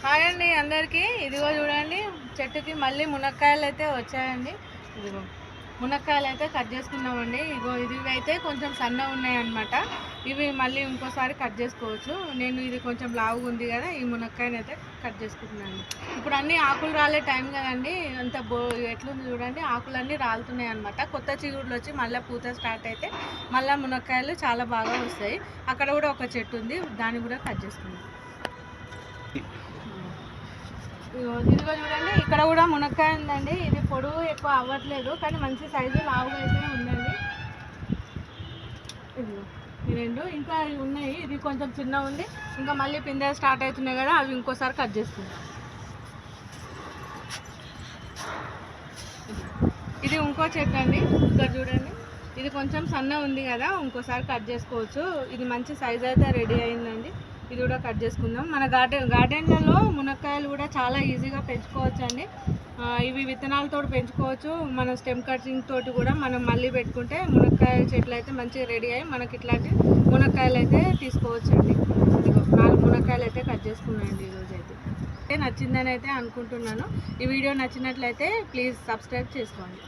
Hi అండి అందరికీ. ఇదిగో చూడండి, చెట్టుకి మళ్ళీ మునక్కాయలు అయితే వచ్చాయండి. ఇదిగో మునక్కాయలు అయితే కట్ చేసుకున్నామండి. ఇగో ఇవి అయితే కొంచెం సన్నగా ఉన్నాయన్నమాట. ఇవి మళ్ళీ ఇంకోసారి కట్ చేసుకోవచ్చు. నేను ఇది కొంచెం లావుగా ఉంది కదా, ఈ మునక్కాయని అయితే కట్ చేసుకుంటున్నాను. ఇప్పుడు అన్నీ ఆకులు రాలే టైం కదండి, అంత ఎట్లుంది చూడండి, ఆకులన్నీ రాలుతున్నాయి అనమాట. కొత్త చిగురులు వచ్చి మళ్ళీ పూత స్టార్ట్ అయితే మళ్ళీ మునక్కాయలు చాలా బాగా వస్తాయి. అక్కడ కూడా ఒక చెట్టు ఉంది, దాన్ని కూడా కట్ చేసుకున్నాం. ఇదిగో చూడండి, ఇక్కడ కూడా మునక్కాయ ఉందండి. ఇది పొడవు ఎక్కువ అవ్వట్లేదు, కానీ మంచి సైజు లావుగా అయితే ఉందండి. ఇదిగో ఈ రెండు ఇంకా ఉన్నాయి. ఇది కొంచెం చిన్న ఉంది, ఇంకా మళ్ళీ పిందెలు స్టార్ట్ అవుతున్నాయి కదా, అవి ఇంకోసారి కట్ చేసుకుంటాం. ఇది ఇంకో చెట్టు అండి, ఇక్కడ చూడండి. ఇది కొంచెం సన్న ఉంది కదా, ఇంకోసారి కట్ చేసుకోవచ్చు. ఇది మంచి సైజ్ అయితే రెడీ అయిందండి. ఇది కూడా కట్ చేసుకుందాం. మన గార్డెన్లలో మునక్కాయలు కూడా చాలా ఈజీగా పెంచుకోవచ్చు అండి. ఇవి విత్తనాలతో పెంచుకోవచ్చు. మన స్టెమ్ కటింగ్ తోటి కూడా మనం మళ్ళీ పెట్టుకుంటే మునక్కాయ చెట్లు అయితే మంచిగా రెడీ అయ్యి మనకి ఇట్లాంటి మునక్కాయలు అయితే తీసుకోవచ్చు అండి. ఇదిగో 4 మునక్కాయలు అయితే కట్ చేసుకున్నాయండి ఈరోజు అయితే. నచ్చిందని అయితే అనుకుంటున్నాను. ఈ వీడియో నచ్చినట్లయితే ప్లీజ్ సబ్స్క్రైబ్ చేసుకోండి.